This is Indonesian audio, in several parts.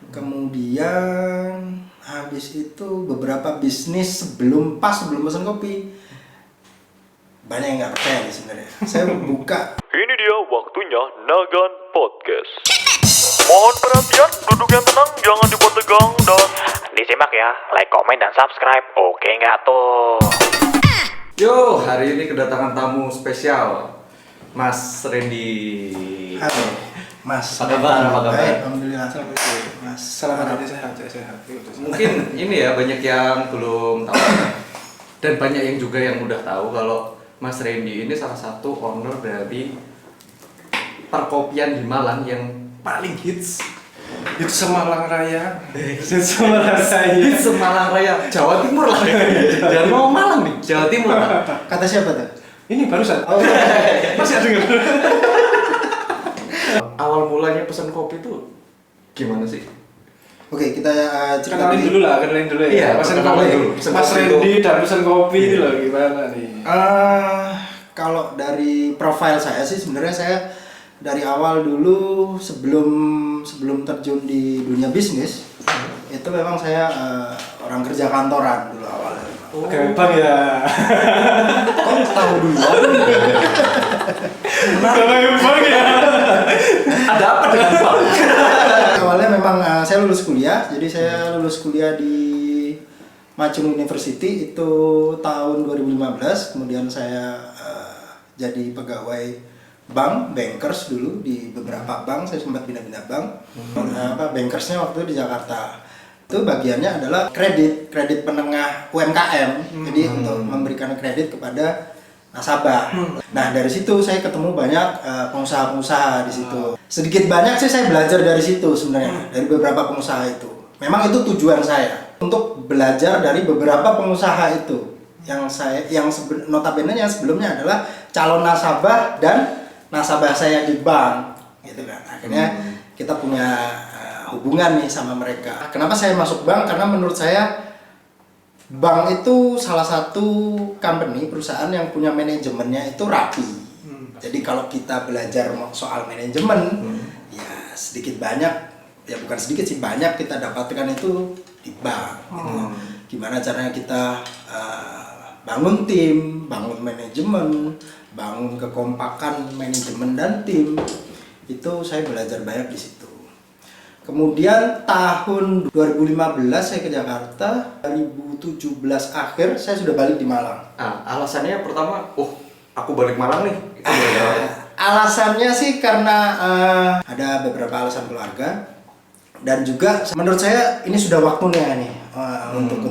Kemudian habis itu beberapa bisnis sebelum pesan kopi. Banyak yang nggak percaya nih sebenarnya. Saya buka. Ini dia waktunya Nagan Podcast. Mohon perhatian, duduk yang tenang, jangan dibuat tegang dan disimak ya, like, komen, dan subscribe. Oke nggak tuh? Yo, hari ini kedatangan tamu spesial, Mas Randy. Halo, Mas. Apa kabar? Baik, alhamdulillah. Mas, Selamat sehat. Mungkin ini ya banyak yang belum tahu dan banyak yang juga yang udah tahu kalau Mas Randy ini salah satu owner dari perkopian di Malang yang paling hits. Itu Semalang Raya. Hits Semalang Raya, Jawa Timur lah. Jangan mau Malang nih, Jawa Timur lah. Kata siapa tuh? Ini barusan. Oh, Masih ada dengar. Awal mulanya pesan kopi itu gimana sih? Oke, kita cerita Kenalin dulu ya. Iya, Pesan kenalin kopi. dulu. Pesan Mas kopi Randy dan pesan kopi itu loh gimana nih? Kalau dari profil saya sih sebenarnya saya dari awal dulu sebelum terjun di dunia bisnis itu memang saya orang kerja kantoran dulu awalnya. Oke, Bang ya. Kok tahu dulu? Bang ya. Ada apa dengan Pak? Awalnya memang saya lulus kuliah, jadi saya lulus kuliah di Macung University itu tahun 2015. Kemudian saya jadi pegawai bank, bankers dulu di beberapa bank. Saya sempat pindah-pindah bank. Bankersnya waktu itu di Jakarta. Itu bagiannya adalah kredit penengah UMKM. Jadi untuk memberikan kredit kepada nasabah. Nah, dari situ saya ketemu banyak pengusaha-pengusaha di situ. Sedikit banyak sih saya belajar dari situ sebenarnya, dari beberapa pengusaha itu. Memang itu tujuan saya untuk belajar dari beberapa pengusaha itu. Notabene yang sebelumnya adalah calon nasabah dan nasabah saya di bank, gitu kan. Akhirnya kita punya hubungan nih sama mereka. Kenapa saya masuk bank? Karena menurut saya bank itu salah satu perusahaan yang punya manajemennya itu rapi. Jadi kalau kita belajar soal manajemen, ya sedikit banyak, ya bukan sedikit sih, banyak kita dapatkan itu di bank. Gitu. Gimana caranya kita bangun tim, bangun manajemen, bangun kekompakan manajemen dan tim, itu saya belajar banyak di situ. Kemudian tahun 2015 saya ke Jakarta, 2017 akhir saya sudah balik di Malang. Alasannya pertama, aku balik Malang nih. Alasannya sih karena ada beberapa alasan keluarga dan juga menurut saya ini sudah waktunya nih untuk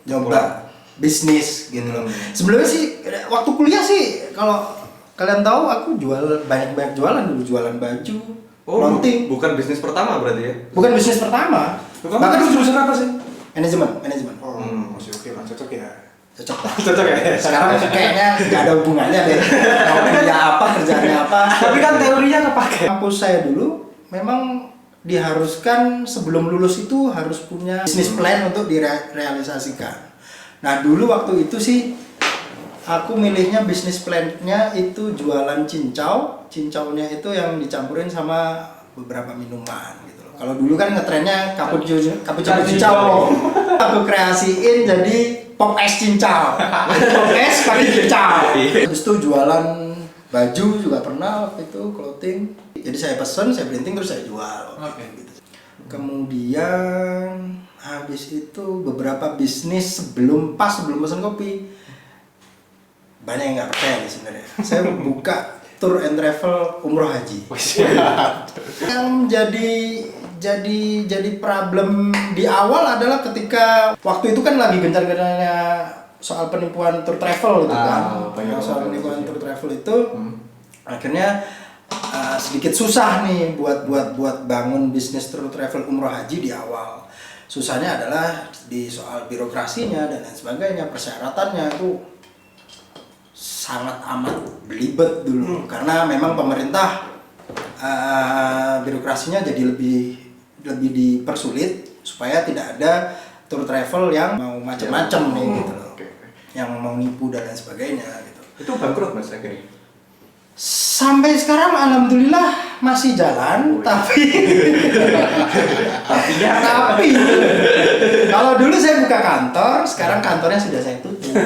nyoba bisnis gitu loh. Sebelumnya sih waktu kuliah sih kalau kalian tahu aku banyak jualan dulu, jualan baju. Launching. Bukan bisnis pertama berarti ya? Bukan bisnis pertama. Bahkan dulu jurusan apa sih? Manajemen. Masih oke lah, cocok ya. Cocok ya. Sekarang kayaknya nggak ada hubungannya deh. Mau kerja apa, kerjanya apa. Tapi kan teorinya kepake. Kampus saya dulu memang diharuskan sebelum lulus itu harus punya bisnis plan untuk direalisasikan. Nah dulu waktu itu sih aku milihnya bisnis plan-nya itu jualan cincaunya itu yang dicampurin sama beberapa minuman gitu loh. Kalau dulu kan ngetrennya cappuccino cincau. Aku kreasiin jadi pop es cincau. Pop es pakai cincau. Terus itu jualan baju juga pernah waktu itu, clothing. Jadi saya pesen, saya printing terus saya jual. Gitu. Kemudian habis itu beberapa bisnis sebelum pesan kopi. Banyak yang nggak percaya nih sebenarnya. Saya buka tour and travel umroh haji. Yang jadi problem di awal adalah ketika waktu itu kan lagi gencar-gencarnya soal penipuan tour travel gitu kan. Soal penipuan tour travel itu akhirnya sedikit susah nih buat bangun bisnis tour travel umroh haji di awal. Susahnya adalah di soal birokrasinya dan lain sebagainya, persyaratannya itu sangat amat belibet dulu karena memang pemerintah birokrasinya jadi lebih dipersulit supaya tidak ada tour travel yang mau macam-macam nih gitu loh. Yang mau nipu dan lain sebagainya gitu. Itu bangkrut Mas akhirnya? Sampai sekarang alhamdulillah masih jalan, tapi kantor, sekarang kantornya sudah saya tutup.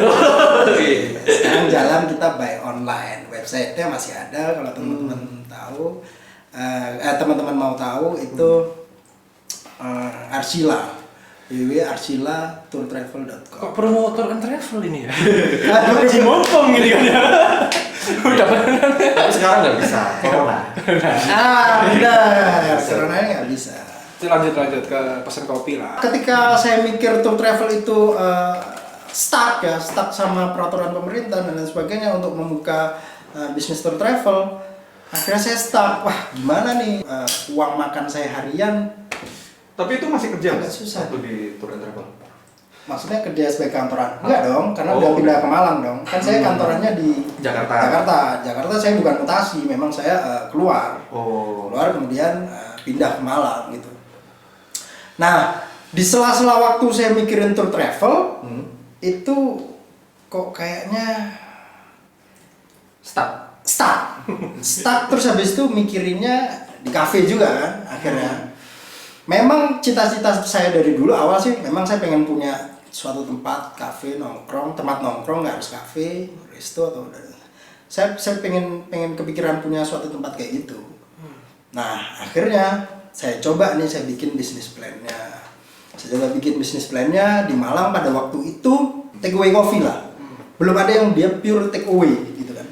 Sekarang jalan kita buy online. Websitenya masih ada kalau teman-teman tahu. Teman-teman mau tahu itu Archila. www.archila.tourtravel.com. Kok promotor and travel ini ya? Lagi ngomong gini kan ya. Udah beneran. Tapi sekarang nggak bisa, corona. Benar. Karena nggak bisa. Lanjut ke pesan kopi lah. Ketika saya mikir tour travel itu stuck sama peraturan pemerintah dan lain sebagainya untuk membuka bisnis tour travel, akhirnya saya stuck. Wah, gimana nih uang makan saya harian? Tapi itu masih kerja Agak susah. waktu di tour and travel. Maksudnya kerja sebagai kantoran? Enggak dong, karena udah pindah ke Malang dong. Kan saya kantorannya di Jakarta. Jakarta saya bukan mutasi, memang saya keluar kemudian pindah ke Malang gitu. Nah, di sela-sela waktu saya mikirin tour travel, itu kok kayaknya Stuck. terus habis itu mikirinnya di kafe juga kan akhirnya. Memang cita-cita saya dari dulu awal sih, memang saya pengen punya suatu tempat kafe tempat nongkrong, nggak harus kafe, resto atau saya pengen kepikiran punya suatu tempat kayak gitu. Nah, akhirnya saya coba nih, saya bikin bisnis plan-nya. Saya coba bikin bisnis plan-nya di Malang pada waktu itu take away coffee lah. Belum ada yang dia pure take away gitu kan.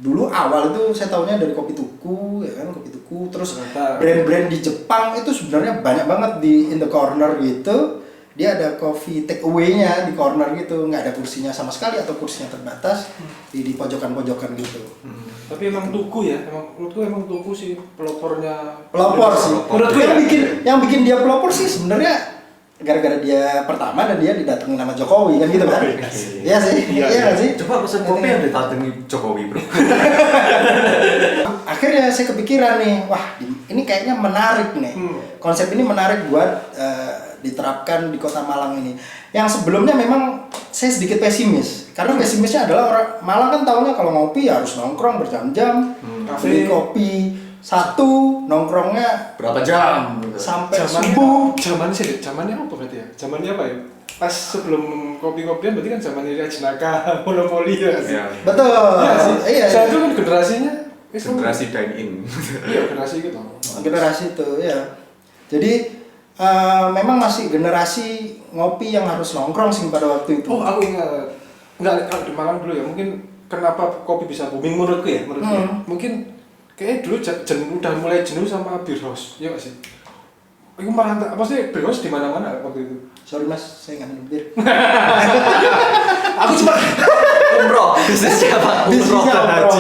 Dulu awal itu saya tahunya dari Kopi Tuku, ya kan, Kopi Tuku. Terus brand-brand di Jepang itu sebenarnya banyak banget di in the corner gitu. Dia ada coffee take away-nya di corner gitu, nggak ada kursinya sama sekali atau kursinya terbatas di pojokan-pojokan gitu. Tapi emang Tuku ya, menurutku emang Tuku sih pelopor sih. Menurutku yang bikin dia pelopor sih sebenarnya gara-gara dia pertama dan dia didatengin sama Jokowi kan gitu kan. Iya sih. Iya nggak sih? Coba pesen kopi yang didatangi Jokowi, bro. Akhirnya saya kepikiran nih, wah ini kayaknya menarik nih. Konsep ini menarik buat diterapkan di Kota Malang ini. Yang sebelumnya memang saya sedikit pesimis. Karena pesimisnya adalah orang Malang kan taunya kalau ngopi ya harus nongkrong berjam-jam, beli kopi satu, nongkrongnya Berapa jam? sampai subuh. Zamannya apa berarti ya? Zamannya apa ya? Pas sebelum kopi-kopian berarti kan zamannya Jenaka, monopoli ya sih. Betul. Iya sih. Iya. Saya itu kan generasinya Generasi dine in. Iya, generasi gitu. Generasi itu ya. Jadi memang masih generasi ngopi yang harus nongkrong sih pada waktu itu. Oh, aku ingat. Enggak, kalau di Malang dulu ya, mungkin kenapa kopi bisa booming menurutku ya, mungkin kayak dulu udah mulai jenuh sama beer house, ya nggak sih? Aku malah apa sih beer house di mana-mana waktu itu. Sorry mas, saya nggak minum bir. Aku cuma Umroh. Bisnisnya apa? Umroh dan haji.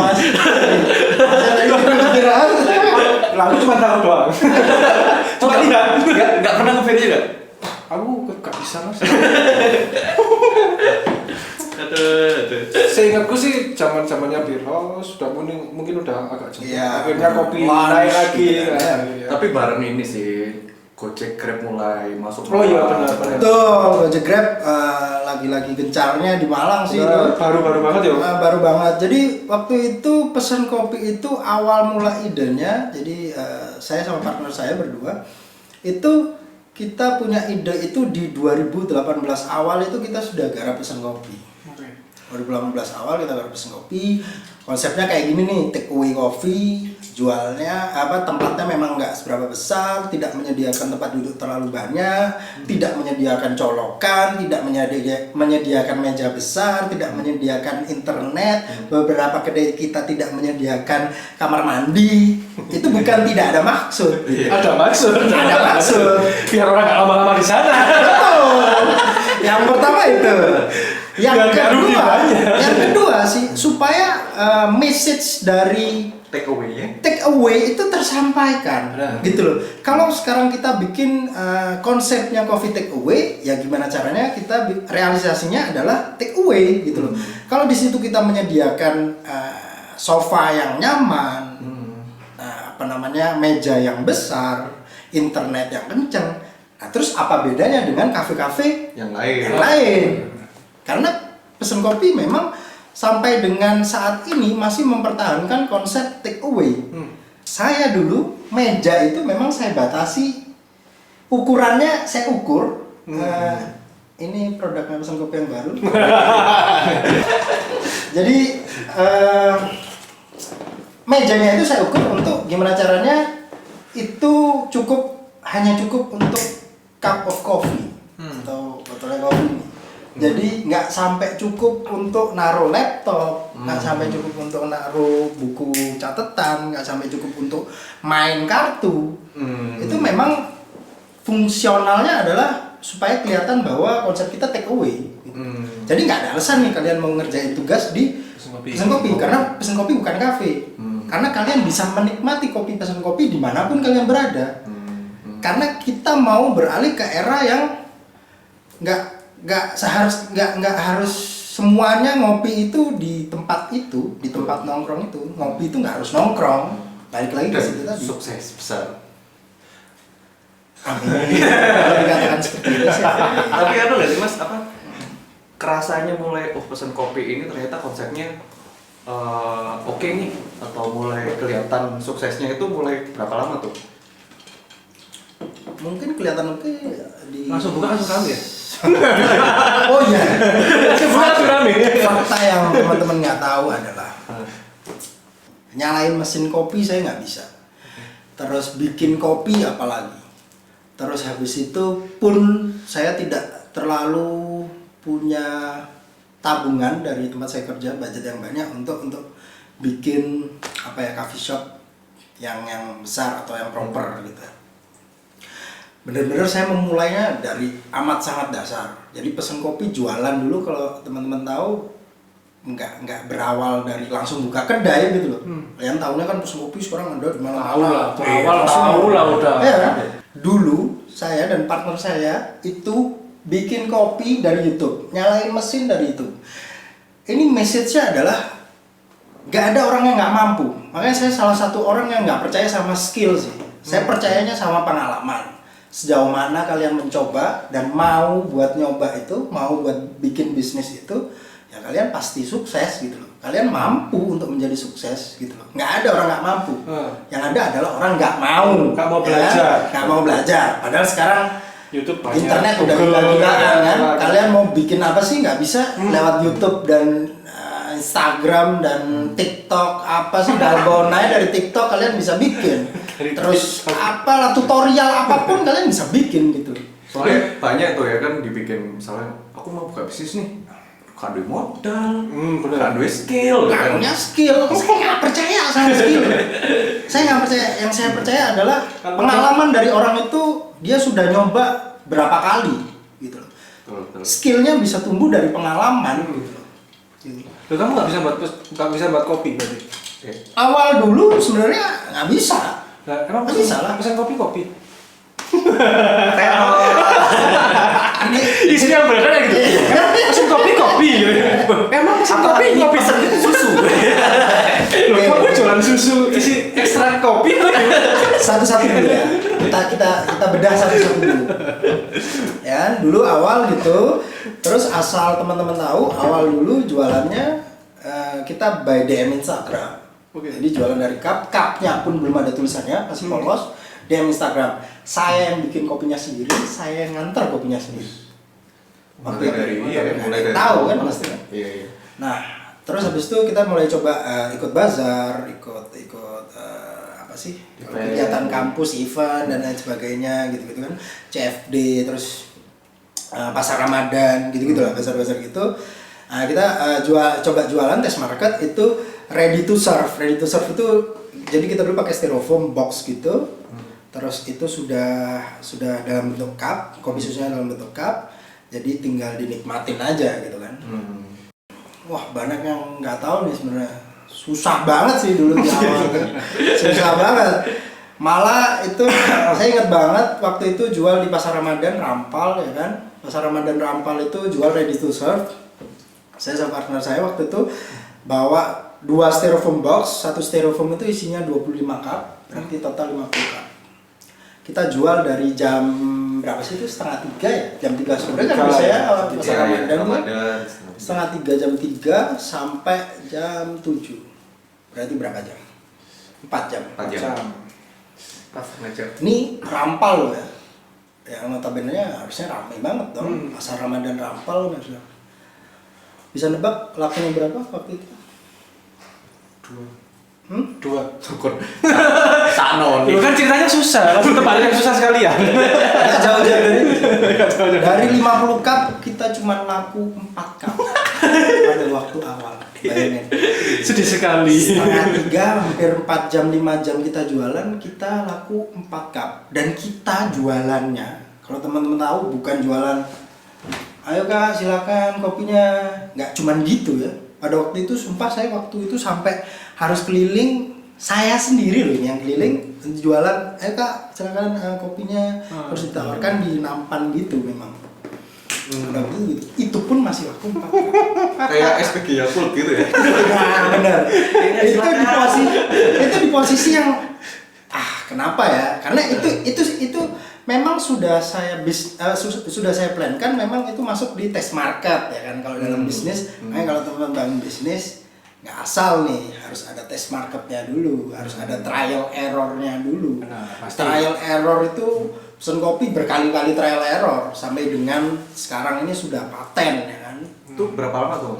Lalu cuma tahu doang. Cuma lihat. Nggak pernah nge-beer juga? Aku gak bisa mas. Seingatku sih zamannya beer house sudah mungkin udah agak jenuh. Iya. Akhirnya kopi Lunch naik lagi. gitu kan. Iya. Tapi bareng ini sih, Gojek Grab mulai masuk. Oh iya benar. Betul, Gojek Grab lagi-lagi gencarnya di Malang sih. Baru-baru banget ya. Baru banget. Jadi waktu itu pesan kopi itu awal mula idenya. Jadi saya sama partner saya berdua itu kita punya ide itu di 2018 awal itu kita sudah garap pesan kopi. 2018 awal kita garap pesan kopi. Konsepnya kayak gini nih, take away coffee, jualnya tempatnya memang nggak seberapa besar, tidak menyediakan tempat duduk terlalu banyak, tidak menyediakan colokan, tidak menyediakan meja besar, tidak menyediakan internet, beberapa kedai kita tidak menyediakan kamar mandi. Itu bukan tidak ada maksud. Ada maksud. Ada maksud. Biar orang nggak lama-lama di sana. Betul. Yang pertama itu. Yang kedua sih supaya message dari Take away ya? take away itu tersampaikan. Gitu loh. Kalau sekarang kita bikin konsepnya coffee take away, ya gimana caranya kita realisasinya adalah take away gitu loh. Kalau di situ kita menyediakan sofa yang nyaman, meja yang besar, internet yang kenceng. Nah, terus apa bedanya dengan kafe-kafe Yang lain. Karena pesen kopi memang sampai dengan saat ini masih mempertahankan konsep take away. Saya dulu meja itu memang saya batasi ukurannya, saya ukur ini produknya pesan kopi yang baru. Jadi mejanya itu saya ukur untuk gimana caranya itu hanya cukup untuk cup of coffee atau botolnya kopi. Jadi nggak sampai cukup untuk naruh laptop, nggak sampai cukup untuk naruh buku catatan, nggak sampai cukup untuk main kartu. Itu memang fungsionalnya adalah supaya kelihatan bahwa konsep kita take away. Jadi nggak ada alasan nih kalian mau ngerjain tugas di pesan kopi, karena pesan kopi bukan kafe. Karena kalian bisa menikmati kopi pesan kopi dimanapun kalian berada. Karena kita mau beralih ke era yang nggak harus semuanya ngopi itu di tempat nongkrong itu. Ngopi itu nggak harus nongkrong. Balik lagi ke situ tadi. Sukses besar. Amin. Kalau dikatakan seperti itu sih. Tapi ada nggak sih mas kerasanya mulai pesan kopi ini ternyata konsepnya oke nih, atau mulai kelihatan suksesnya itu mulai berapa lama tuh? Mungkin kelihatan oke di Langsung buka langsung rame ya? Oh iya. Buka langsung rame. Fakta yang teman-teman nggak tahu adalah nyalain mesin kopi saya nggak bisa. Terus bikin kopi apalagi. Terus habis itu pun saya tidak terlalu punya tabungan dari tempat saya kerja, budget yang banyak untuk bikin coffee shop yang besar atau yang proper gitu. Bener-bener saya memulainya dari amat sangat dasar. Jadi pesen kopi jualan dulu, kalau teman-teman tahu nggak berawal dari langsung buka kedai gitu loh. Kalian tahunya kan pesen kopi sekarang ada di mana-mana. Tahu lah udah. Ya, dulu saya dan partner saya itu bikin kopi dari YouTube, nyalain mesin dari YouTube. Ini message-nya adalah nggak ada orang yang nggak mampu. Makanya saya salah satu orang yang nggak percaya sama skill sih. Saya percayanya sama pengalaman. Sejauh mana kalian mencoba dan mau buat nyoba itu, mau buat bikin bisnis itu, ya kalian pasti sukses gitu loh. Kalian mampu untuk menjadi sukses gitu loh. Nggak ada orang nggak mampu. Yang ada adalah orang nggak mau belajar. Nggak mau belajar. Padahal sekarang YouTube banyak. internet udah gila-gilaan kan. Kalian mau bikin apa sih nggak bisa lewat YouTube dan Instagram dan TikTok, apa sih dalgona dari TikTok kalian bisa bikin. Terus apalah tutorial apapun kalian bisa bikin gitu. Soalnya banyak tuh ya kan dibikin, misalnya aku mau buka bisnis nih, kan duit modal, kan duit skill, Nggak punya skill, saya nggak percaya sama skill. Saya nggak percaya. Yang saya percaya adalah pengalaman dari orang itu, dia sudah nyoba berapa kali gitu loh. Skillnya bisa tumbuh dari pengalaman gitu loh. Loh, kamu nggak bisa buat kopi berarti? Awal dulu sebenarnya nggak bisa. Nah, emang Masih salah. pesan kopi? Ini Isi yang benar kan gitu. Pesan kopi. Emang pesan kopi pesen susu. Loh, kamu jualan susu isi ekstrak kopi lagi. satu-satu dulu ya. Kita bedah satu-satu dulu. Ya, dulu awal gitu. Terus asal teman-teman tahu, awal dulu jualannya kita by DM Instagram. Jadi jualan dari cupnya pun belum ada tulisannya, masih polos. DM Instagram. Saya yang bikin kopinya sendiri, saya yang nganter kopinya sendiri. Mulai dari tahu kan pasti kan. Iya. Nah, terus habis itu kita mulai coba ikut bazar, ikut apa sih? Kegiatan kampus, event dan lain sebagainya gitu-gitu kan. CFD, terus pasar Ramadan gitu-gitu lah, bazar-bazar gitu. Nah, kita coba jualan test market itu ready to serve. Ready to serve itu jadi kita dulu pakai styrofoam box gitu. Terus itu sudah dalam bentuk cup, kopi susunya dalam bentuk cup. Jadi tinggal dinikmatin aja gitu kan. Wah, banyak yang nggak tahu nih sebenarnya. Susah banget sih dulu di awal. Susah banget. Malah itu saya ingat banget waktu itu jual di pasar Ramadan Rampal ya kan. Pasar Ramadan Rampal itu jual ready to serve. Saya sama partner saya waktu itu bawa 2 styrofoam box, satu styrofoam itu isinya 25 cup, berarti total 50 cup. Kita jual dari jam berapa sih itu, 2:30 ya? Jam 3 sore kan biasanya pasar Ramadan setengah 3, jam 3 sampai jam 7. Berarti berapa jam? 4 jam. 4 jam. Pas ngajar. Ini Rampal loh ya. yang notabene harusnya ramai banget dong. Pasar Ramadan Rampal maksudnya. Bisa nebak lakunya berapa waktu itu? 2. Syukur. Sakno Itu nih. kan ceritanya susah, langsung tebarin yang susah sekalian. Nggak jauh-jauh dari itu. Dari 50 cup kita cuma laku 4 cup pada waktu awal. Bayangin. Sedih sekali. Setengah 3, hampir 4 jam, 5 jam kita jualan, kita laku 4 cup. Dan kita jualannya, kalau teman-teman tahu bukan jualan, ayo kak silakan kopinya, nggak cuman gitu ya. Pada waktu itu sumpah saya waktu itu sampai harus keliling, saya sendiri loh ini yang keliling jualan, ayo kak silakan kopinya, harus ditawarkan di nampan gitu memang. Udah gitu, itu pun masih laku 4 cup. Kayak SPG Yakult gitu ya. Nah, benar. Itu di posisi yang kenapa ya? Karena itu memang sudah saya sudah saya plankan, memang itu masuk di test market ya kan kalau dalam bisnis. Makanya kalau teman-teman bangun bisnis nggak asal nih, harus ada test marketnya dulu, harus ada trial errornya dulu. Benar, pasti. Trial error itu pesen kopi berkali-kali trial error sampai dengan sekarang ini sudah paten ya kan. Itu berapa lama tuh?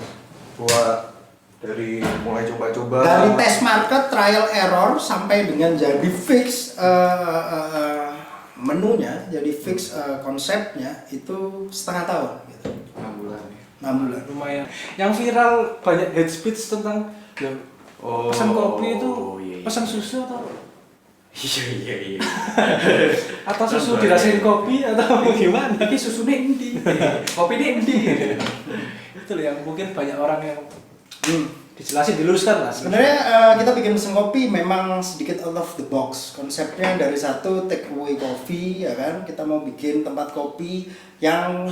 Buat dari mulai coba-coba. Dari test market, trial error sampai dengan jadi fix menunya, jadi fix konsepnya itu setengah tahun gitu. 6 bulan. 6 bulan. Lumayan. Yang viral banyak head speech tentang pesan kopi itu iya. pesan susu atau Iya. atau susu dirasain kopi atau gimana? Ini susunya endi. Kopi ini endi. Itu loh yang mungkin banyak orang yang dijelasin, diluruskan lah. Sebenarnya kita bikin mesin kopi memang sedikit out of the box. Konsepnya dari satu take away coffee ya kan. Kita mau bikin tempat kopi yang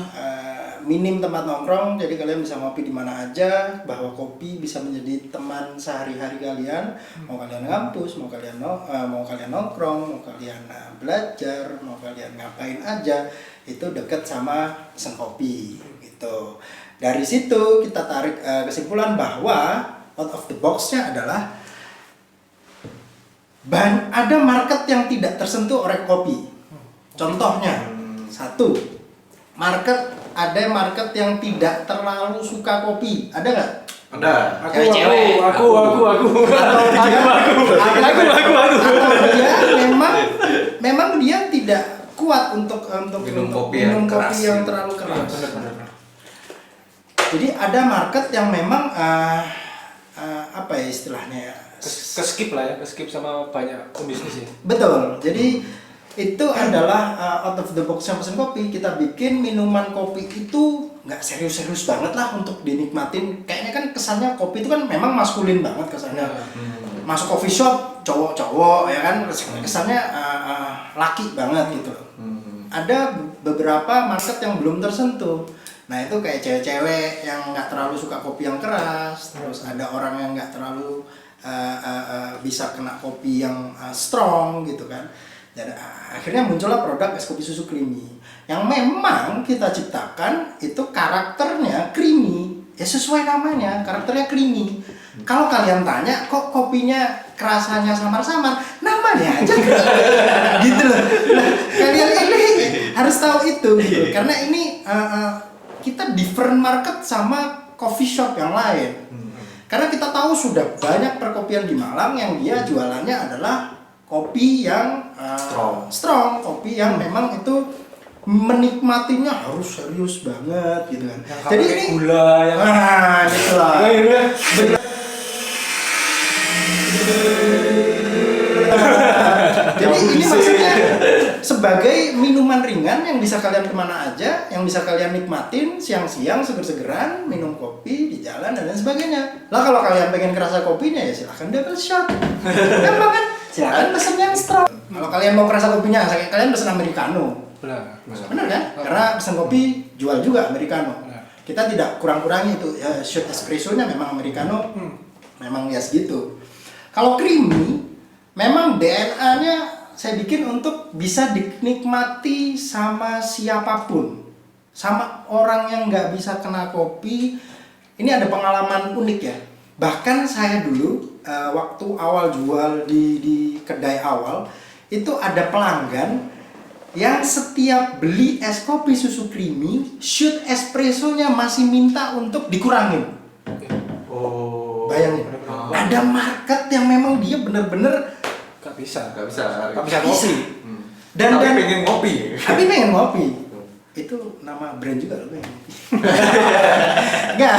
minim tempat nongkrong, jadi kalian bisa ngopi di mana aja, bahwa kopi bisa menjadi teman sehari-hari kalian. Mau kalian ngampus, mau kalian nongkrong, mau kalian belajar, mau kalian ngapain aja, itu deket sama mesin kopi gitu. Dari situ kita tarik kesimpulan bahwa out of the box-nya adalah ada market yang tidak tersentuh oleh kopi. Contohnya, satu, ada market yang tidak terlalu suka kopi. Ada nggak? Ada. Aku. Atau dia memang dia tidak kuat untuk Minum kopi minum yang kopi keras yang gitu. terlalu keras. Benar. Jadi ada market yang memang apa ya istilahnya ya? Keskip lah ya, keskip sama banyak pembisnis ya. Betul. Jadi itu adalah out of the box yang pesen kopi. Kita bikin minuman kopi itu nggak serius-serius banget lah untuk dinikmatin. Kayaknya kan kesannya kopi itu kan memang maskulin banget kesannya. Masuk coffee shop cowok-cowok ya kan, kesannya laki banget gitu. Ada beberapa market yang belum tersentuh. Nah itu kayak cewek-cewek yang nggak terlalu suka kopi yang keras, terus ada orang yang nggak terlalu bisa kena kopi yang strong gitu kan. Dan akhirnya muncullah produk es kopi susu creamy yang memang kita ciptakan itu karakternya creamy, ya sesuai namanya, karakternya creamy. Kalau kalian tanya kok kopinya kerasanya samar-samar, namanya aja gitu loh. Nah, kalian ini harus tahu itu gitu. Karena ini kita different market sama coffee shop yang lain. Karena kita tahu sudah banyak perkopian di Malang yang dia jualannya adalah kopi yang strong, kopi yang memang itu menikmatinya harus serius banget gitu kan. Jadi ini gula yang gitu lah. Jadi ini maksudnya sebagai minuman ringan yang bisa kalian kemana aja, yang bisa kalian nikmatin siang-siang seger-segeran, minum kopi di jalan dan lain sebagainya. Lah kalau kalian pengen kerasa kopinya ya silahkan double shot. Gampang kan? Silahkan pesen yang strong. Kalau kalian mau kerasa kopinya, kalian pesen americano. Benar kan? Karena pesen kopi jual juga americano. Kita tidak kurang-kurangi itu ya, shot espresso-nya memang americano. Memang ya segitu. Kalau creamy memang DNA-nya saya bikin untuk bisa dinikmati sama siapapun, sama orang yang nggak bisa kena kopi. Ini ada pengalaman unik ya. Bahkan saya dulu waktu awal jual di kedai awal itu ada pelanggan yang setiap beli es kopi susu creamy, shoot espressonya masih minta untuk dikurangin. Oh. Bayangin, ada market yang memang dia bener-bener Gak bisa. Nggak bisa. Gak bisa kopi. dan Tapi dan pengen ngopi. tapi pengen ngopi. Itu nama brand juga loh, pengen ngopi. Enggak,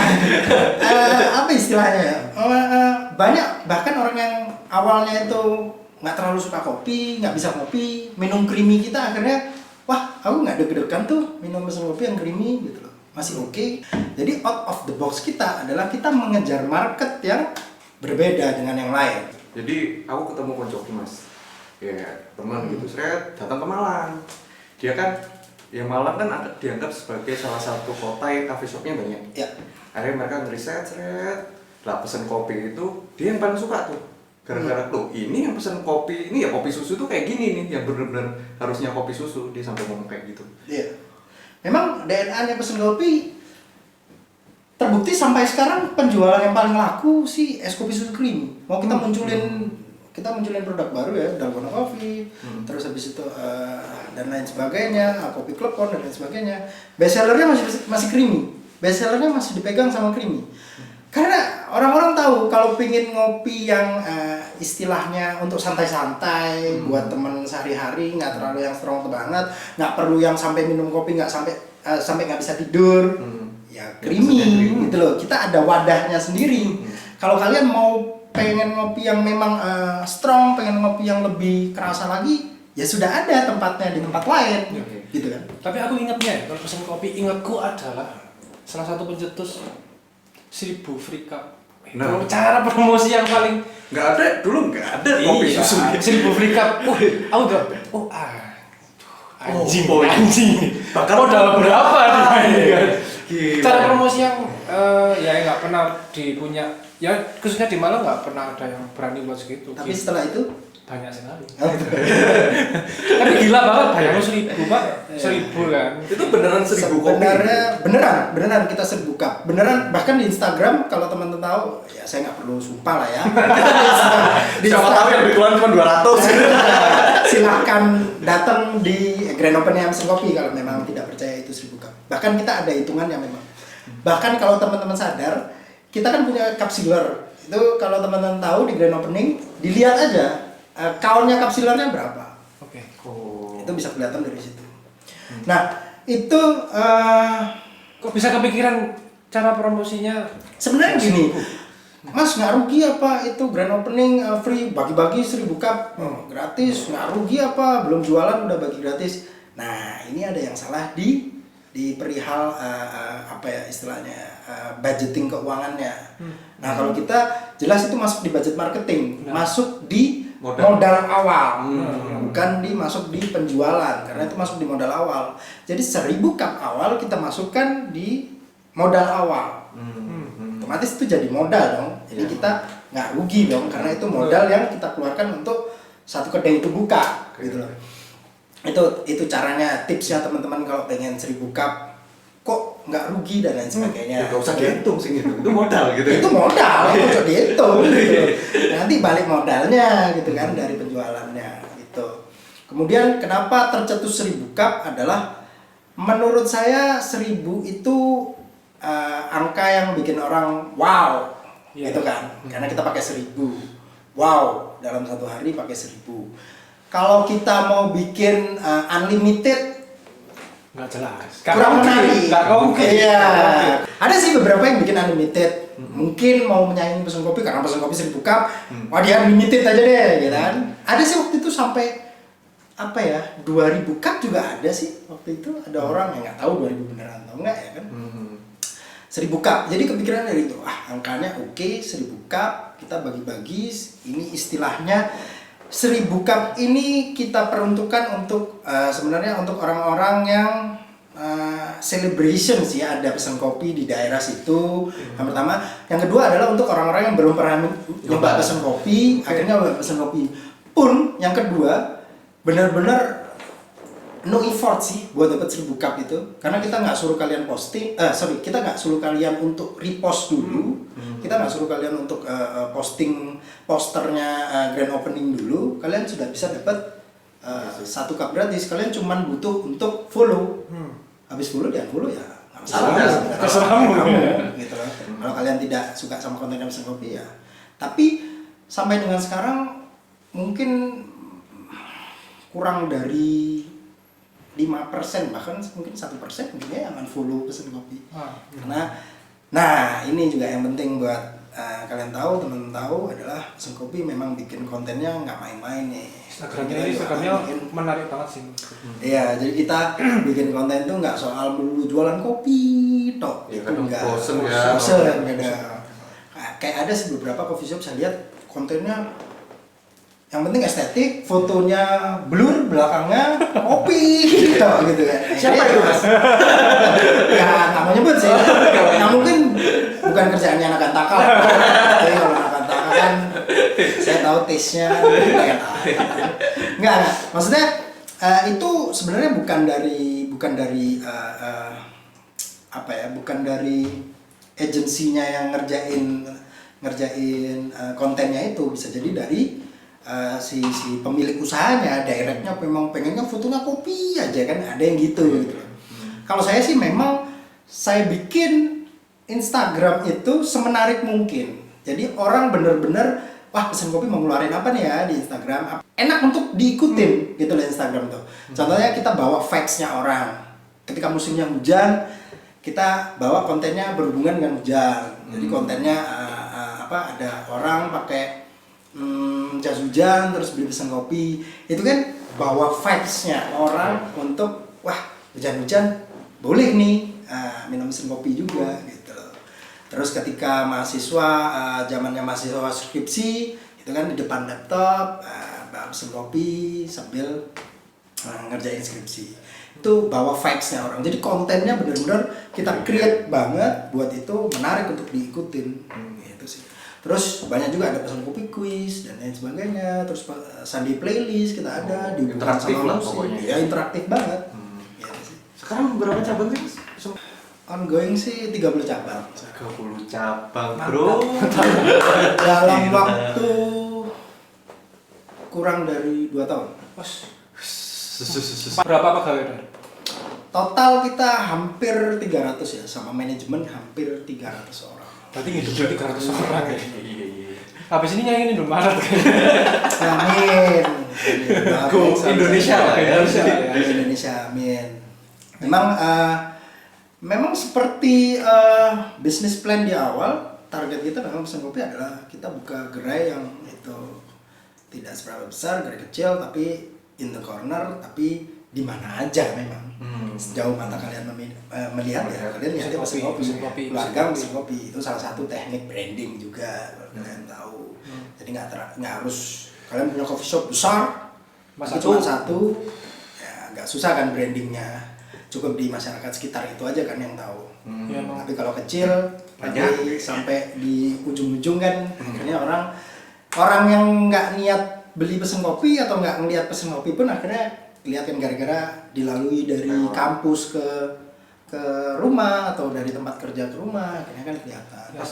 apa istilahnya ya? Banyak bahkan orang yang awalnya itu nggak terlalu suka kopi, nggak bisa kopi, minum creamy kita akhirnya, wah aku nggak deg-degan tuh minum mesin kopi yang creamy gitu loh, masih oke. Jadi out of the box kita adalah kita mengejar market yang berbeda dengan yang lain. Jadi aku ketemu koncoku mas, ya teman gitu, saya datang ke Malang. Dia kan, ya Malang kan dianggap sebagai salah satu kota yang cafe shopnya banyak. Ya. Akhirnya mereka ngeriset, lah pesen kopi itu dia yang paling suka tuh. Gara-gara tuh ini yang pesen kopi, ini ya kopi susu tuh kayak gini nih, yang bener-bener harusnya kopi susu, dia sampai ngomong kayak gitu. Iya. Memang DNA-nya pesen kopi terbukti sampai sekarang penjualan yang paling laku sih es kopi susu creamy. Mau kita munculin produk baru ya, Dalgona Coffee, terus habis itu dan lain sebagainya, kopi klepon dan lain sebagainya. Best sellernya masih creamy. Best sellernya masih dipegang sama creamy. Karena orang-orang tahu kalau pingin ngopi yang istilahnya untuk santai-santai buat temen sehari-hari, nggak terlalu yang strong banget, nggak perlu yang sampai minum kopi nggak sampai nggak bisa tidur, ya creamy gitu loh. Kita ada wadahnya sendiri. Kalau kalian mau pengen ngopi yang memang strong, pengen ngopi yang lebih kerasa lagi, ya sudah ada tempatnya di tempat lain, gitu kan. Tapi aku ingatnya ya, kalau pesen kopi ingatku adalah salah satu pencetus 1000 free cup. Nah. Itu cara promosi yang paling Nggak ada, dulu nggak ada kopi iya, susu. 1000 free cup. Aku udah anjing. Bahkan modal berapa nih? Gila. Cara promosi yang ya nggak pernah dipunya, ya khususnya di Malang nggak pernah ada yang berani buat segitu. Tapi setelah itu banyak sekali. Tapi gila banget, bayangin 1000 Pak, 1000 kan. Itu beneran 1000 kopi. Sebenarnya beneran kita 1000 cup. Beneran, bahkan di Instagram kalau teman-teman tahu, ya saya nggak perlu sumpah lah ya. Siapa tahu yang dikeluarin cuma 200. Silahkan datang di Grand Open Mesin Kopi kalau memang tidak percaya itu 1000 cup. Bahkan kita ada hitungannya memang. Bahkan kalau teman-teman sadar, kita kan punya cup sealer. Itu kalau teman-teman tahu di Grand Opening, dilihat aja countnya cup sealernya berapa. Oke. Itu bisa kelihatan dari situ. Nah, itu Kok bisa kepikiran cara promosinya? sebenarnya gini, Mas nggak rugi apa itu grand opening free bagi-bagi 1000 cup gratis, nggak rugi apa belum jualan udah bagi gratis. Nah ini ada yang salah di perihal apa ya istilahnya budgeting keuangannya. Nah kalau kita jelas itu masuk di budget marketing, masuk di modal awal, bukan masuk di penjualan karena itu masuk di modal awal. Jadi 1000 cup awal kita masukkan di modal awal. Otomatis itu jadi modal dong. Jadi kita nggak rugi dong karena itu modal yang kita keluarkan untuk satu kedai itu buka, gitu loh. Itu caranya, tipsnya teman-teman kalau pengen 1000 cup kok nggak rugi dan lain sebagainya. Nggak usah dihitung sih gitu. Itu modal gitu. Itu modal, kok dihitung gitu. Nanti balik modalnya gitu kan dari penjualannya gitu. Kemudian kenapa tercetus 1000 cup adalah menurut saya 1000 itu angka yang bikin orang wow, gitu kan. Karena kita pakai 1000. Wow, dalam satu hari pakai 1000. Kalau kita mau bikin unlimited Nggak jelas. kurang menarik. Nggak mungkin. Iya. Ada sih beberapa yang bikin unlimited. Mungkin mau menyaingi pesen kopi karena pesen kopi 1000 cup. Wah dia unlimited aja deh, gitu kan. Ada sih waktu itu sampai apa ya 2000 cup juga ada sih waktu itu. Ada orang yang nggak tahu 2000 beneran atau enggak ya kan. 1000 cup. Jadi kepikiran dari itu, angkanya oke, 1000 cup kita bagi-bagi. Ini istilahnya 1000 cup ini kita peruntukkan untuk sebenarnya untuk orang-orang yang celebration sih, ada pesan kopi di daerah situ. Yang pertama, yang kedua adalah untuk orang-orang yang belum pernah nyoba pesan kopi, akhirnya nyoba pesan kopi. Pun yang kedua benar-benar no effort sih buat dapat 1000 cup itu, karena kita nggak suruh kalian posting, kita nggak suruh kalian untuk repost dulu, kita nggak suruh kalian untuk posting posternya grand opening dulu, kalian sudah bisa dapat 1 cup gratis, kalian cuman butuh untuk follow. Habis follow dia follow ya nggak masalah. Terserahmu. Gitu loh. Kalau kalian tidak suka sama konten Pesen Kopi ya. Tapi sampai dengan sekarang mungkin kurang dari 5%, bahkan mungkin 1% mungkin ya yang unfollow Pesen Kopi. Karena nah ini juga yang penting buat kalian tahu, teman-teman tahu adalah Pesen Kopi memang bikin kontennya nggak main-main nih. Instagramnya menarik banget sih. Iya, jadi kita bikin konten tuh nggak soal melulu jualan kopi tok. Ya, Itu kadang nggak bosen ya. bosen, ada. Kayak ada sih beberapa coffee shop saya lihat kontennya yang penting estetik, fotonya blur, belakangnya kopi gitu kan. Siapa itu, Mas? Ya nggak mau nyebut sih. Nah mungkin bukan kerjaannya anak Antaka. Tapi kalau anak Antaka kan saya tahu taste-nya enggak. Maksudnya itu sebenarnya bukan dari apa ya? Bukan dari agensinya yang ngerjain kontennya itu, bisa jadi dari si pemilik usahanya, directnya memang pengennya fotonya kopi aja kan, ada yang gitu. Kalau saya sih memang saya bikin Instagram itu semenarik mungkin. Jadi orang bener-bener wah Pesen Kopi mau ngeluarin apa nih ya di Instagram, enak untuk diikutin gitu loh Instagram tuh. Contohnya kita bawa vibes-nya orang. Ketika musimnya hujan, kita bawa kontennya berhubungan dengan hujan. Jadi kontennya ada orang pakai jas hujan terus beli Pesen Kopi, itu kan bawa vibes-nya orang untuk wah hujan-hujan boleh nih minum Pesen Kopi juga gitu. Terus ketika mahasiswa zamannya mahasiswa skripsi itu kan di depan laptop Pesen Kopi sambil ngerjain skripsi, itu bawa vibes-nya orang. Jadi kontennya benar-benar kita create banget buat itu menarik untuk diikutin gitu sih. Terus banyak juga ada Pesen Kopi quiz dan lain sebagainya. Terus Sandi playlist kita ada di interaktif lah musik. pokoknya. Ya interaktif banget. Gitu sih. Sekarang berapa cabang sih, Mas? Ongoing sih 30 cabang. 30 cabang, Mantap. Bro. Dalam waktu kurang dari 2 tahun. Berapa pegawai Dan? Total kita hampir 300 ya, sama manajemen hampir 300 orang. Berarti ngidupin 300 orang ya. Iya. Habis ini nyanyi dulu Maret. Amin. Go Indonesia lah ya. Indonesia, amin. Memang seperti bisnis plan di awal, target kita memang Pesen Kopi adalah kita buka gerai yang itu tidak seberapa besar, gerai kecil tapi in the corner, tapi di mana aja memang. Sejauh mata kalian melihat ya, kalian lihatnya Pesen Kopi, keluarga Pesen Kopi itu salah satu teknik branding juga kalau kalian tahu. Jadi nggak harus kalian punya coffee shop besar, tapi cuma satu, ya nggak susah kan brandingnya. Cukup di masyarakat sekitar itu aja kan yang tahu. Tapi kalau kecil, nanti sampai di ujung-ujung kan, akhirnya orang yang nggak niat beli Pesen Kopi atau nggak ngeliat Pesen Kopi pun akhirnya kelihatan gara-gara dilalui dari kampus ke rumah atau dari tempat kerja ke rumah, akhirnya kan kelihatan. Ya,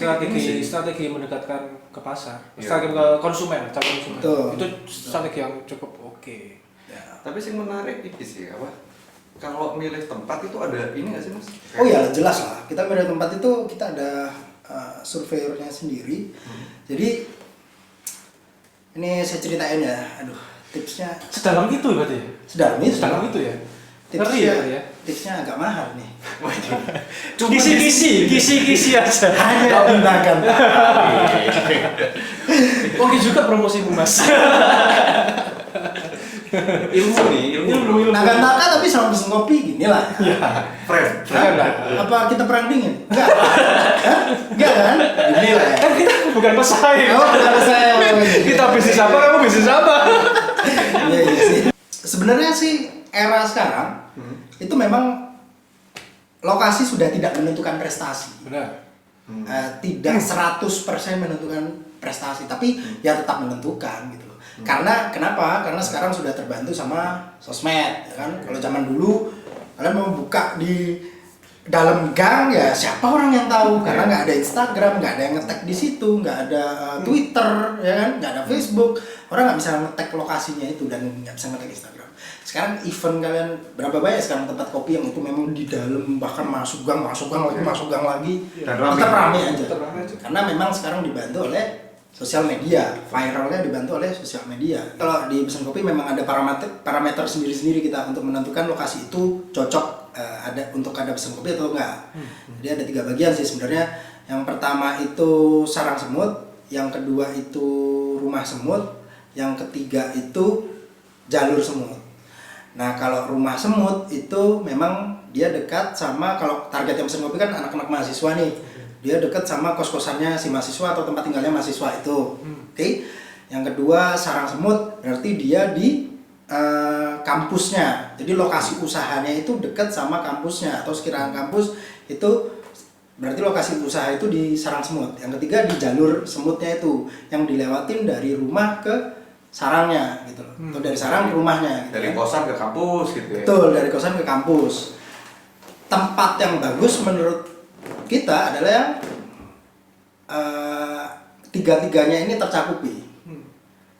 strategi mendekatkan ke pasar, strategi ke konsumen, calon konsumen. Itu strategi yang cukup oke. Ya. Tapi sih menarik ini sih apa? Kalau milih tempat itu ada ini nggak sih, Mas? Oh ya jelas lah, kita milih tempat itu kita ada surveyornya sendiri. Jadi ini saya ceritain ya, aduh tipsnya Sedalam itu berarti? sedalam itu ya? Tipsnya agak mahal nih. Kisi aja. Hanya gunakan. Oke juga promosimu Mas. ilmu. Naga-naga tapi sama Pesen Kopi gini lah. Friend. Apa kita perang dingin? Enggak. Enggak kan? Gini lah. Kan kita bukan pesaing. Oh, kata saya. Kita bisnis apa, kamu bisnis apa? Iya sih. Sebenarnya sih era sekarang itu memang lokasi sudah tidak menentukan prestasi. Benar. Tidak 100% menentukan prestasi, tapi ya tetap menentukan gitu loh. Karena kenapa? Karena sekarang sudah terbantu sama sosmed, ya kan? Kalau zaman dulu kalian mau buka di dalam gang ya siapa orang yang tahu, karena nggak ada Instagram, nggak ada yang nge-tag di situ, nggak ada Twitter, ya kan, nggak ada Facebook, orang nggak bisa nge-tag lokasinya itu dan nggak bisa nge-tag Instagram. Sekarang event kalian berapa banyak sekarang tempat kopi yang itu memang di dalam, bahkan masuk gang lagi, Dan tetap rame aja. Tetap rame aja. Karena memang sekarang dibantu oleh sosial media, viralnya dibantu oleh sosial media. Kalau di pesan kopi memang ada parameter sendiri-sendiri kita untuk menentukan lokasi itu cocok ada untuk ada pesan kopi atau enggak. Jadi ada 3 bagian sih sebenarnya. Yang pertama itu sarang semut, yang kedua itu rumah semut, yang ketiga itu jalur semut. Nah kalau rumah semut itu memang dia dekat sama, kalau target yang pesan kopi kan anak-anak mahasiswa nih. Dia dekat sama kos-kosannya si mahasiswa atau tempat tinggalnya mahasiswa itu. Oke. Yang kedua sarang semut berarti dia di kampusnya. Jadi lokasi usahanya itu dekat sama kampusnya atau sekitaran kampus, itu berarti lokasi usaha itu di sarang semut. Yang ketiga di jalur semutnya itu yang dilewatin dari rumah ke sarangnya gitu loh. Atau dari sarang ke rumahnya gitu. Dari kan. kosan ke kampus gitu ya. Betul, dari kosan ke kampus. Tempat yang bagus menurut kita adalah yang tiga-tiganya ini tercakupi.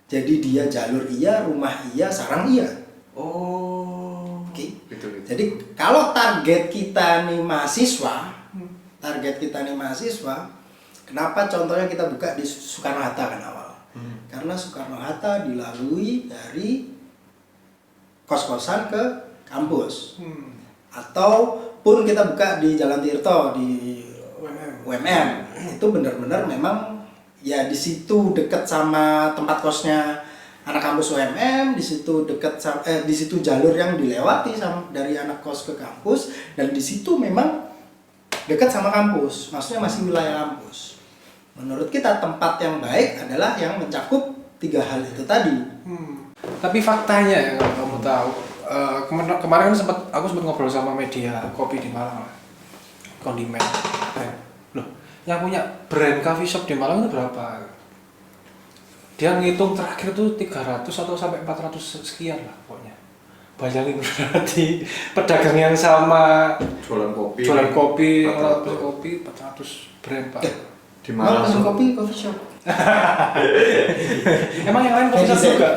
Jadi dia jalur iya, rumah iya, sarang iya. Oh. Oke. Gitu. Jadi kalau target kita nih mahasiswa, kenapa contohnya kita buka di Soekarno-Hatta kan awal? Karena Soekarno-Hatta dilalui dari kos-kosan ke kampus. Ataupun kita buka di Jalan Tirto di UMM. Itu benar-benar memang ya di situ dekat sama tempat kosnya anak kampus UMM, di situ dekat di situ jalur yang dilewati dari anak kos ke kampus, dan di situ memang dekat sama kampus, maksudnya masih wilayah kampus. Menurut kita tempat yang baik adalah yang mencakup 3 hal itu tadi. Tapi faktanya ya kalau kamu tahu, kemarin kan aku sempat ngobrol sama media kopi di Malang, Kondimen. Loh, yang punya brand coffee shop di Malang itu berapa? Dia ngitung terakhir tuh 300 atau sampai 400 sekian lah pokoknya. Bayangin berarti pedagang yang sama Jualan kopi, 400 brand Pak. di Malang. Pesan kopi coffee shop. Emang yang lain coffee shop juga?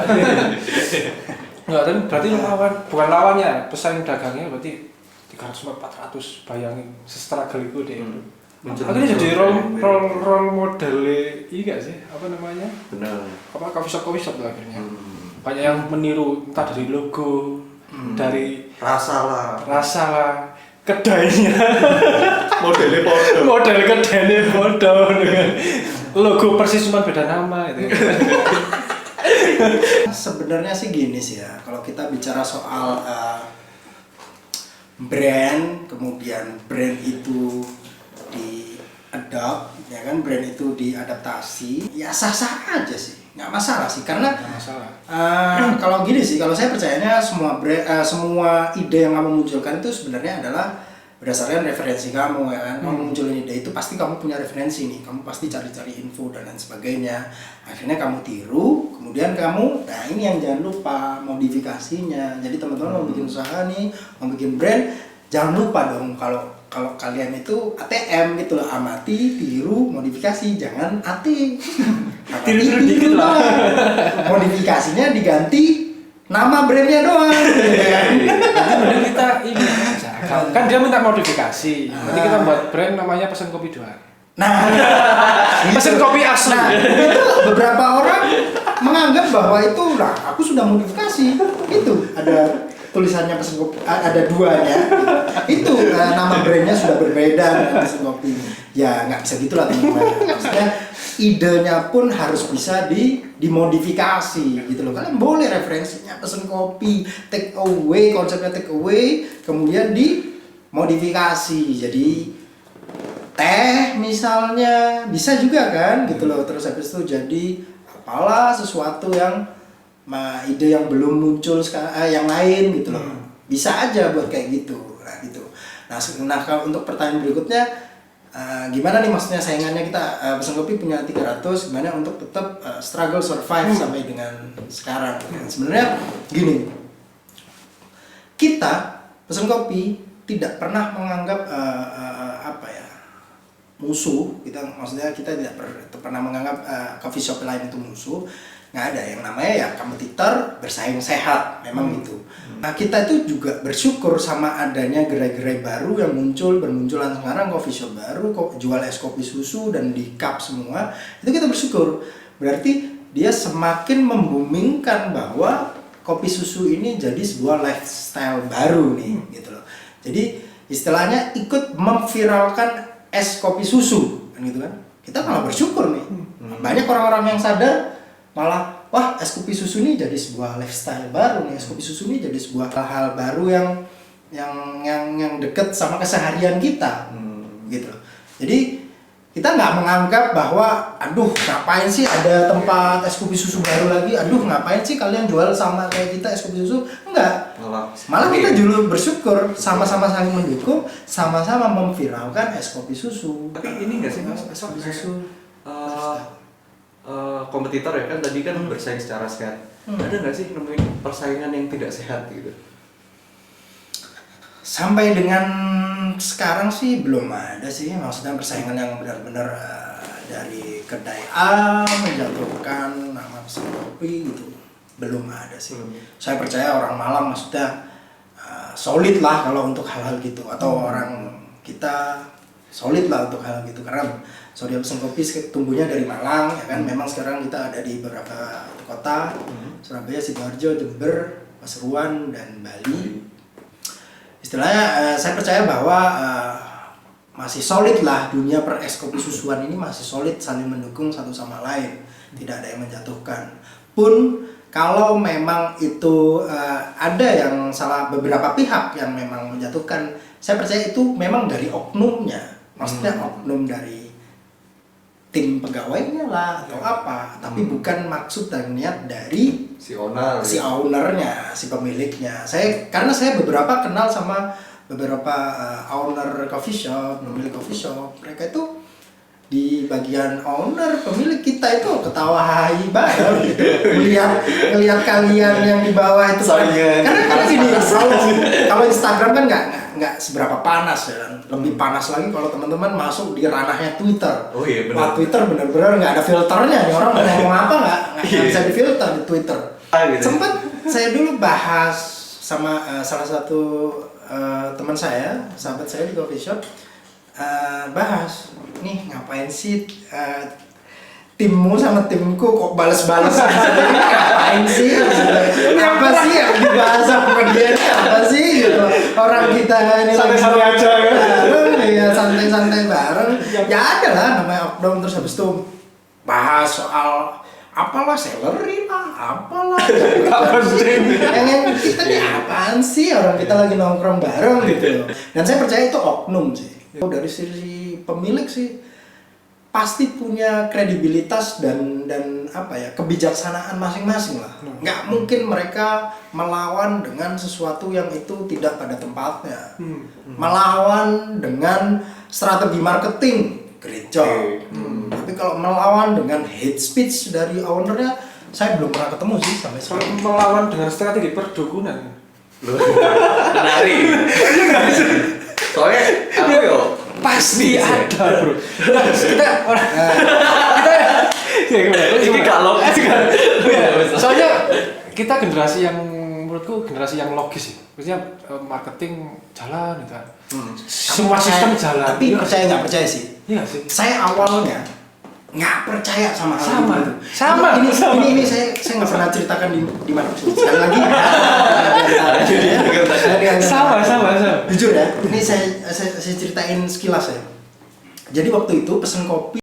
Enggak, tapi berarti bukan lawannya, pesaing dagangnya berarti 300-400, bayangin se-struggle itu deh. Akhirnya jadi role model ini gak sih? Apa namanya? Benar. Apa coffee shop tuh akhirnya. Banyak yang meniru entah dari logo, dari Rasa lah. kedainya. Model kedainya bodoh dengan logo persis cuma beda nama itu. Sebenarnya sih gini sih ya, kalau kita bicara soal brand, kemudian brand itu di-adopt, ya kan, brand itu diadaptasi, ya sah-sah aja sih, nggak masalah sih, karena Nggak masalah. kalau gini sih, kalau saya percayanya semua ide yang kamu munculkan itu sebenarnya adalah berdasarkan referensi kamu, ya kan. Kamu munculin ide itu pasti kamu punya referensi nih, kamu pasti cari-cari info dan lain sebagainya, akhirnya kamu tiru, kemudian kamu, nah ini yang jangan lupa modifikasinya. Jadi teman-teman mau bikin usaha nih, mau bikin brand, jangan lupa dong kalau kalian itu ATM gitu loh, amati, tiru, modifikasi, jangan AT. Tiru dikit lah. Modifikasinya diganti nama brandnya doang, gitu kan. Nanti mending kita ini aja. Kan dia minta modifikasi. Nanti kita buat brand namanya Pesan Kopi Doang. Nah, Pesan kopi asli. nah, itu beberapa orang menganggap bahwa itu, lah aku sudah modifikasi, itu ada tulisannya Pesan Kopi, ada 2-nya, itu nama brandnya sudah berbeda dengan Pesan Kopi. Ya nggak bisa gitulah teman-teman. Maksudnya idenya pun harus bisa dimodifikasi gitu loh. Kalian boleh referensinya Pesan Kopi, take away, konsepnya take away, kemudian dimodifikasi jadi teh misalnya, bisa juga kan gitu loh. Terus habis itu jadi apalah sesuatu yang ide yang belum muncul yang lain gitu loh. Bisa aja buat kayak gitu. Nah gitu. Nah kalau untuk pertanyaan berikutnya, gimana nih maksudnya saingannya kita, Pesan Kopi punya 300, gimana untuk tetap struggle survive sampai dengan sekarang. Sebenarnya gini, kita Pesan Kopi tidak pernah menganggap musuh. Maksudnya kita tidak pernah menganggap coffee shop lain itu musuh. Nggak ada, yang namanya ya kompetitor bersaing sehat, memang gitu. Nah, kita itu juga bersyukur sama adanya gerai-gerai baru yang bermunculan sekarang, coffee shop baru, jual es kopi susu dan di cup semua. Itu kita bersyukur. Berarti dia semakin membumingkan bahwa kopi susu ini jadi sebuah lifestyle baru nih, gitu loh. Jadi istilahnya ikut memviralkan es kopi susu, kan gitu kan. Kita malah bersyukur nih. Banyak orang-orang yang sadar malah, wah, es kopi susu ini jadi sebuah lifestyle baru nih. Es kopi susu ini jadi sebuah hal baru yang dekat sama keseharian kita, gitu loh. Jadi kita nggak menganggap bahwa, aduh, ngapain sih ada tempat es kopi susu baru lagi, aduh, ngapain sih kalian jual sama kayak kita es kopi susu. Enggak, malah kita juga bersyukur, sama-sama saling mendukung, sama-sama memviralkan es kopi susu. Tapi ini nggak sih Mas, es kopi susu kompetitor ya kan tadi kan bersaing secara sehat. Ada nggak sih nemuin persaingan yang tidak sehat gitu? Sampai dengan sekarang sih belum ada sih, maksudnya persaingan yang benar-benar dari kedai A menjatuhkan nama pesan kopi gitu, belum ada sih. Saya percaya orang Malang maksudnya solid lah kalau untuk hal-hal gitu, atau orang kita solid lah untuk hal gitu, karena Surya Pesan Kopi tumbuhnya dari Malang ya kan. Memang sekarang kita ada di beberapa kota, Surabaya, Sidoarjo, Jember, Pasuruan, dan Bali. Istilahnya saya percaya bahwa masih solid lah dunia per es kopi susuan ini, masih solid, saling mendukung satu sama lain, tidak ada yang menjatuhkan. Pun kalau memang itu ada yang salah, beberapa pihak yang memang menjatuhkan, saya percaya itu memang dari oknumnya, maksudnya oknum dari tim pegawainya lah atau apa, tapi bukan maksud dan niat dari si ownernya, si pemiliknya. Karena saya beberapa kenal sama beberapa owner coffee shop, pemilik coffee shop, mereka itu di bagian owner, pemilik kita itu ketawa hai bareng gitu, melihat kalian yang di bawah itu karena gini, kalau Instagram kan nggak seberapa panas ya kan, lebih panas lagi kalau teman-teman masuk di ranahnya Twitter. Oh iya benar. Wah, Twitter benar-benar nggak ada filternya nih, orang mau ngomong apa nggak bisa difilter di Twitter. Gitu. Sempat saya dulu bahas sama salah satu teman saya, sahabat saya di coffee shop, bahas nih ngapain sih timmu sama timku kok balas-balas ngapain sih? Apa sih yang dibahas sama dia? Apa sih gitu? Orang kita ini santai-santai aja kan? Bareng, ya santai-santai bareng. Ya ada lah namanya oknum, terus habis itu bahas soal apalah celery lah, apalah. Yang kita nih apaan sih, orang kita lagi nongkrong bareng gitu. Dan saya percaya itu oknum sih. Dari sisi pemilik sih pasti punya kredibilitas dan apa ya, kebijaksanaan masing-masing lah. Nggak mungkin mereka melawan dengan sesuatu yang itu tidak pada tempatnya. Melawan dengan strategi marketing, great job. Tapi kalau melawan dengan hate speech dari ownernya, saya belum pernah ketemu sih sampai sekarang. Melawan dengan strategi perdukunan. Menarik. Soalnya aku yo Pasti ada, bro. Kita ini gak logis kan. Soalnya kita generasi yang menurutku generasi yang logis sih. Maksudnya marketing jalan gitu kan. Semua sistem jalan. Tapi percaya nggak percaya sih? Iya sih. Saya awalnya nggak percaya sama hal itu. Sama. Ini saya nggak pernah ceritakan di mana. Sekali lagi. Sama. Jujur ya, ini saya ceritain sekilas ya. Jadi waktu itu pesen kopi